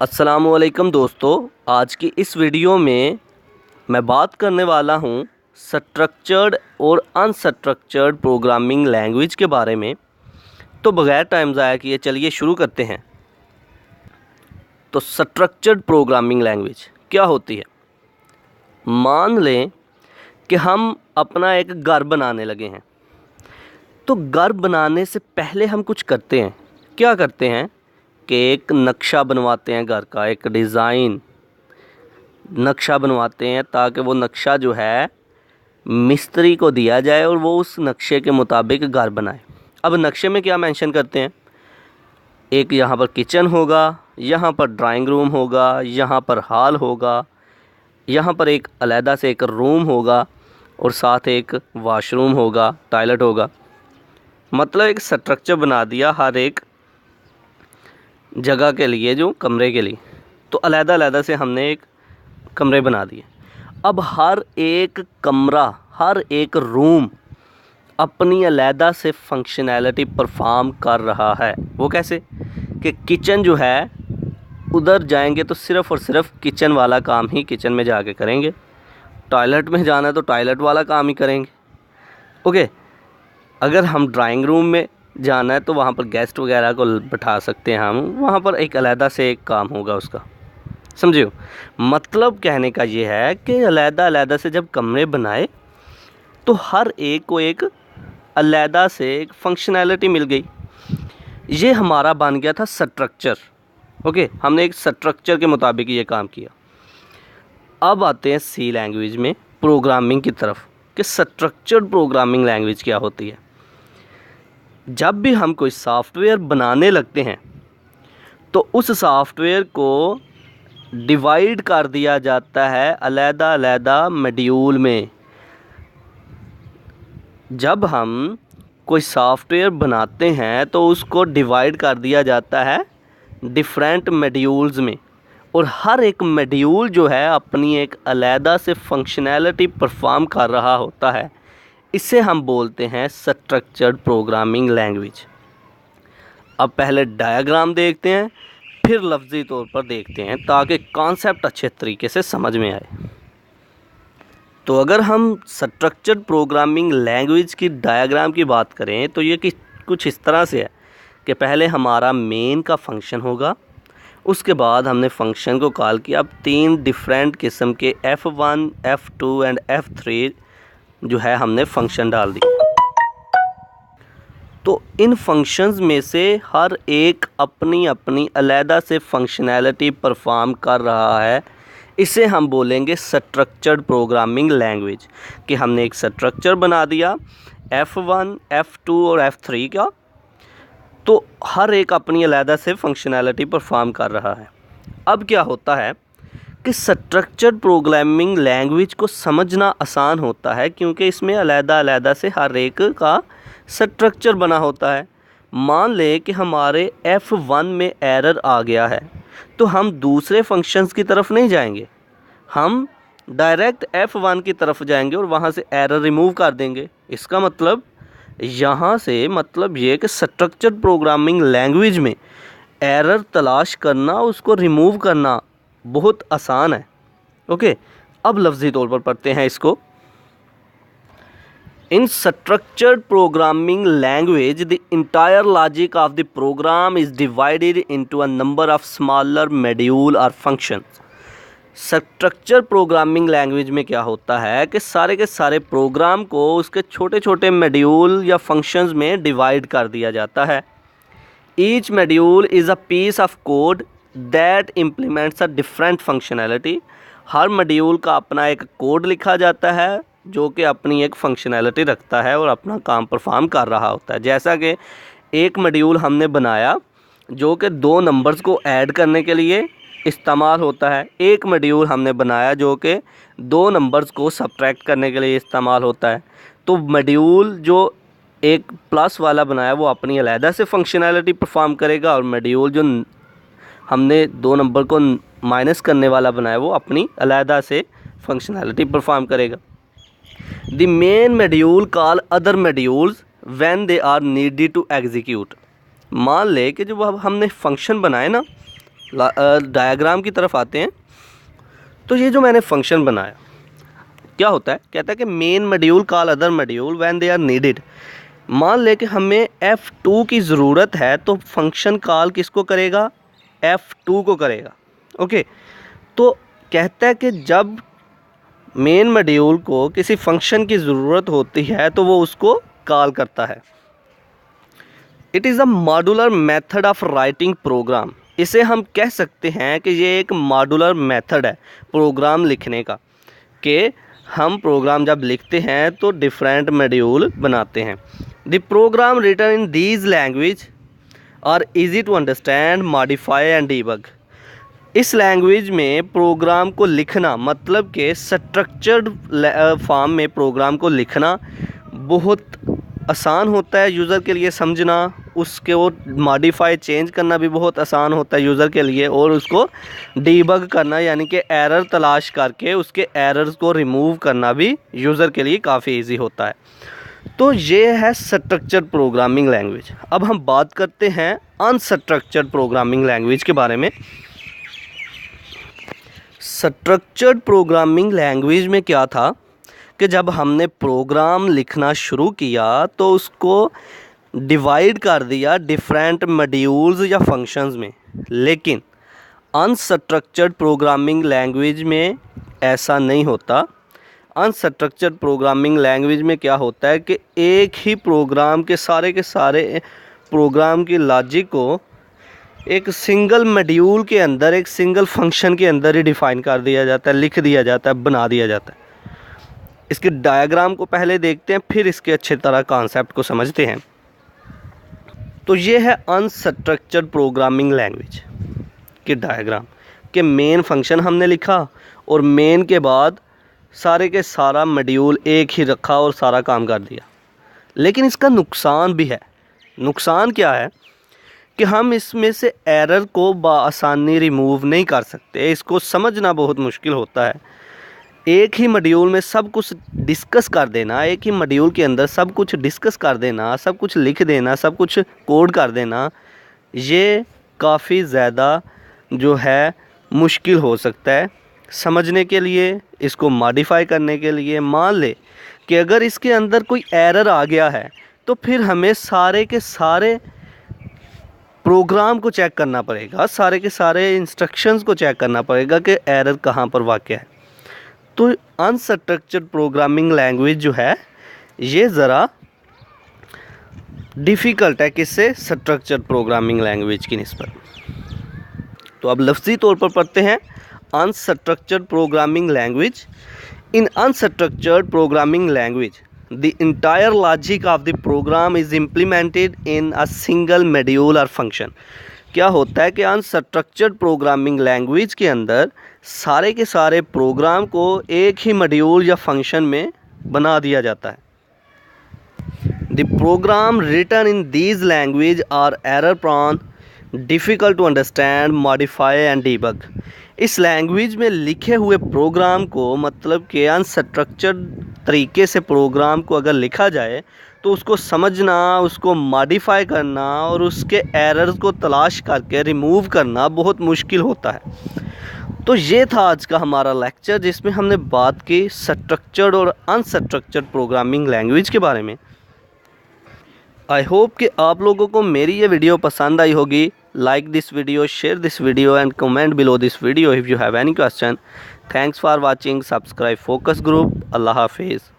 अस्सलामुअलैकुम दोस्तों, आज की इस वीडियो में मैं बात करने वाला हूँ स्ट्रक्चर्ड और अनस्ट्रक्चर्ड प्रोग्रामिंग लैंग्वेज के बारे में। तो बग़ैर टाइम ज़ाया किए चलिए शुरू करते हैं। तो स्ट्रक्चर्ड प्रोग्रामिंग लैंग्वेज क्या होती है? मान लें कि हम अपना एक घर बनाने लगे हैं। तो घर बनाने से पहले हम कुछ करते हैं। क्या करते हैं कि एक नक्शा बनवाते हैं, घर का एक डिज़ाइन नक्शा बनवाते हैं, ताकि वो नक्शा जो है मिस्त्री को दिया जाए और वो उस नक्शे के मुताबिक घर बनाए। अब नक्शे में क्या मेंशन करते हैं? एक यहाँ पर किचन होगा, यहाँ पर ड्राइंग रूम होगा, यहाँ पर हॉल होगा, यहाँ पर एक अलहदा से एक रूम होगा और साथ एक वाशरूम होगा, टॉयलेट होगा। मतलब एक स्ट्रक्चर बना दिया हर एक जगह के लिए, जो कमरे के लिए। तो अलहदा से हमने एक कमरे बना दिए। अब हर एक कमरा, हर एक रूम अपनी अलहदा से फंक्शनैलिटी परफॉर्म कर रहा है। वो कैसे? कि किचन जो है, उधर जाएंगे तो सिर्फ़ और सिर्फ किचन वाला काम ही किचन में जाके करेंगे। टॉयलेट में जाना है तो टॉयलेट वाला काम ही करेंगे। ओके, अगर हम ड्राइंग रूम में जाना है तो वहाँ पर गेस्ट वगैरह को बिठा सकते हैं हम, वहाँ पर एक अलहदा से एक काम होगा उसका। समझियो, मतलब कहने का ये है कि अलहदा से जब कमरे बनाए तो हर एक को एक अलहदा से एक फंक्शनैलिटी मिल गई। ये हमारा बन गया था स्ट्रक्चर। ओके, हमने एक स्ट्रक्चर के मुताबिक ये काम किया। अब आते हैं सी लैंग्वेज में प्रोग्रामिंग की तरफ कि स्ट्रक्चर्ड प्रोग्रामिंग लैंग्वेज क्या होती है। जब भी हम कोई सॉफ्टवेयर बनाने लगते हैं तो उस सॉफ्टवेयर को डिवाइड कर दिया जाता है अलहदा मॉड्यूल में। जब हम कोई सॉफ्टवेयर बनाते हैं तो उसको डिवाइड कर दिया जाता है डिफरेंट मॉड्यूल्स में, और हर एक मॉड्यूल जो है अपनी एक अलहदा से फंक्शनैलिटी परफॉर्म कर रहा होता है। इसे हम बोलते हैं स्ट्रक्चर्ड प्रोग्रामिंग लैंग्वेज। अब पहले डायग्राम देखते हैं, फिर लफ्ज़ी तौर पर देखते हैं, ताकि कॉन्सेप्ट अच्छे तरीके से समझ में आए। तो अगर हम स्ट्रक्चर्ड प्रोग्रामिंग लैंग्वेज की डायग्राम की बात करें तो ये कुछ इस तरह से है कि पहले हमारा मेन का फंक्शन होगा, उसके बाद हमने फंक्शन को कॉल किया। अब 3 डिफरेंट किस्म के F1, F2 एंड F3 जो है हमने फंक्शन डाल दिए। तो इन फंक्शंस में से हर एक अपनी अपनी अलहदा से फंक्शनैलिटी परफॉर्म कर रहा है। इसे हम बोलेंगे स्ट्रक्चर्ड प्रोग्रामिंग लैंग्वेज, कि हमने एक स्ट्रक्चर बना दिया F1, F2 और F3 का, तो हर एक अपनी अलहदा से फंक्शनैलिटी परफॉर्म कर रहा है। अब क्या होता है कि स्ट्रक्चर्ड प्रोग्रामिंग लैंग्वेज को समझना आसान होता है, क्योंकि इसमें अलहदा से हर एक का स्ट्रक्चर बना होता है। मान लें कि हमारे F1 में एरर आ गया है, तो हम दूसरे फंक्शंस की तरफ नहीं जाएंगे, हम डायरेक्ट F1 की तरफ जाएंगे और वहाँ से एरर रिमूव कर देंगे। इसका मतलब यहाँ से मतलब ये कि स्ट्रक्चर्ड प्रोग्रामिंग लैंग्वेज में एरर तलाश करना, उसको रिमूव करना बहुत आसान है। ओके, अब लफ्ज़ी तौर पर पढ़ते हैं इसको। In structured programming language, the entire logic of the program is divided into a number of smaller module or functions. Structure programming language में क्या होता है कि सारे के सारे प्रोग्राम को उसके छोटे छोटे मॉड्यूल या फंक्शंस में डिवाइड कर दिया जाता है। Each module is a piece of code that implements a different functionality. हर मॉड्यूल का अपना एक कोड लिखा जाता है जो कि अपनी एक फंक्शनैलिटी रखता है और अपना काम परफॉर्म कर रहा होता है। जैसा कि एक मॉड्यूल हमने बनाया जो कि 2 नंबर्स को ऐड करने के लिए इस्तेमाल होता है, एक मॉड्यूल हमने बनाया जो कि 2 नंबर्स को सब्ट्रैक्ट करने के लिए इस्तेमाल होता है। तो मॉड्यूल जो एक प्लस वाला बनाया वो अपनी अलहदा से फंक्शनैलिटी परफॉर्म करेगा, और मॉड्यूल जो हमने 2 नंबर को माइनस करने वाला बनाया वो अपनी अलहदा से फंक्शनैलिटी परफॉर्म करेगा। The main module call other modules when they are needed to execute। मान ले कि जब हमने फंक्शन बनाए ना, डायग्राम की तरफ आते हैं। तो ये जो मैंने फंक्शन बनाया क्या होता है, कहता है कि main module call other module when they are needed. मान ले कि हमें F2 की ज़रूरत है तो फंक्शन कॉल किसको करेगा, F2 को करेगा। ओके, तो कहता है कि जब मेन मॉड्यूल को किसी फंक्शन की ज़रूरत होती है तो वो उसको कॉल करता है। It is a modular method of writing program. इसे हम कह सकते हैं कि ये एक मॉड्यूलर मेथड है प्रोग्राम लिखने का, कि हम प्रोग्राम जब लिखते हैं तो डिफरेंट मॉड्यूल बनाते हैं। The program written in these language are easy to understand, modify and debug. इस लैंग्वेज में प्रोग्राम को लिखना मतलब कि स्ट्रक्चर्ड फॉर्म में प्रोग्राम को लिखना बहुत आसान होता है यूज़र के लिए समझना, उसके वो मॉडिफाई चेंज करना भी बहुत आसान होता है यूज़र के लिए, और उसको डीबग करना यानी कि एरर तलाश करके उसके एरर्स को रिमूव करना भी यूज़र के लिए काफ़ी इजी होता है। तो ये है स्ट्रक्चर्ड प्रोग्रामिंग लैंग्वेज। अब हम बात करते हैं अनस्ट्रक्चर्ड प्रोग्रामिंग लैंग्वेज के बारे में। स्ट्रक्चर्ड प्रोग्रामिंग लैंग्वेज में क्या था कि जब हमने प्रोग्राम लिखना शुरू किया तो उसको डिवाइड कर दिया डिफरेंट मॉड्यूल्स या फंक्शंस में। लेकिन अनस्ट्रक्चर्ड प्रोग्रामिंग लैंग्वेज में ऐसा नहीं होता। अनस्ट्रक्चर्ड प्रोग्रामिंग लैंग्वेज में क्या होता है कि एक ही प्रोग्राम के सारे प्रोग्राम की लॉजिक को एक सिंगल मॉड्यूल के अंदर, एक सिंगल फंक्शन के अंदर ही डिफ़ाइन कर दिया जाता है, लिख दिया जाता है, बना दिया जाता है। इसके डायग्राम को पहले देखते हैं, फिर इसके अच्छे तरह कॉन्सेप्ट को समझते हैं। तो ये है अनस्ट्रक्चर्ड प्रोग्रामिंग लैंग्वेज के डायग्राम के मेन फंक्शन हमने लिखा और मेन के बाद सारे के सारा मॉड्यूल एक ही रखा और सारा काम कर दिया। लेकिन इसका नुकसान भी है। नुकसान क्या है कि हम इसमें से एरर को बआसानी रिमूव नहीं कर सकते। इसको समझना बहुत मुश्किल होता है। एक ही मॉड्यूल में सब कुछ डिस्कस कर देना, एक ही मॉड्यूल के अंदर सब कुछ डिस्कस कर देना, सब कुछ लिख देना, सब कुछ कोड कर देना, ये काफ़ी ज़्यादा जो है मुश्किल हो सकता है समझने के लिए, इसको मॉडिफाई करने के लिए। मान ले कि अगर इसके अंदर कोई एरर आ गया है तो फिर हमें सारे के सारे प्रोग्राम को चेक करना पड़ेगा, सारे के सारे इंस्ट्रक्शंस को चेक करना पड़ेगा कि एरर कहाँ पर वाक़या है। तो अनस्ट्रक्चर्ड प्रोग्रामिंग लैंग्वेज जो है ये ज़रा डिफ़िकल्ट है किससे, स्ट्रक्चर्ड प्रोग्रामिंग लैंग्वेज की निस्बत। तो अब लफ्ज़ी तौर पर पढ़ते हैं unstructured programming language. In unstructured programming language the entire logic of the program is implemented in a single module or function। क्या होता है कि अनस्ट्रक्चर्ड प्रोग्रामिंग लैंग्वेज के अंदर सारे के सारे प्रोग्राम को एक ही मॉड्यूल या फंक्शन में बना दिया जाता है। The program written in these language are error prone, difficult to understand, modify and debug. इस लैंग्वेज में लिखे हुए प्रोग्राम को मतलब कि अनस्ट्रक्चर्ड तरीके से प्रोग्राम को अगर लिखा जाए तो उसको समझना, उसको मॉडिफाई करना और उसके एरर्स को तलाश करके रिमूव करना बहुत मुश्किल होता है। तो ये था आज का हमारा लेक्चर जिसमें हमने बात की स्ट्रक्चर्ड और अनस्ट्रक्चर्ड प्रोग्रामिंग लैंग्वेज के बारे में। आई होप कि आप लोगों को मेरी ये वीडियो पसंद आई होगी। Like this video, share this video and comment below this video if you have any question. Thanks for watching. Subscribe Focus Group. Allah Hafiz.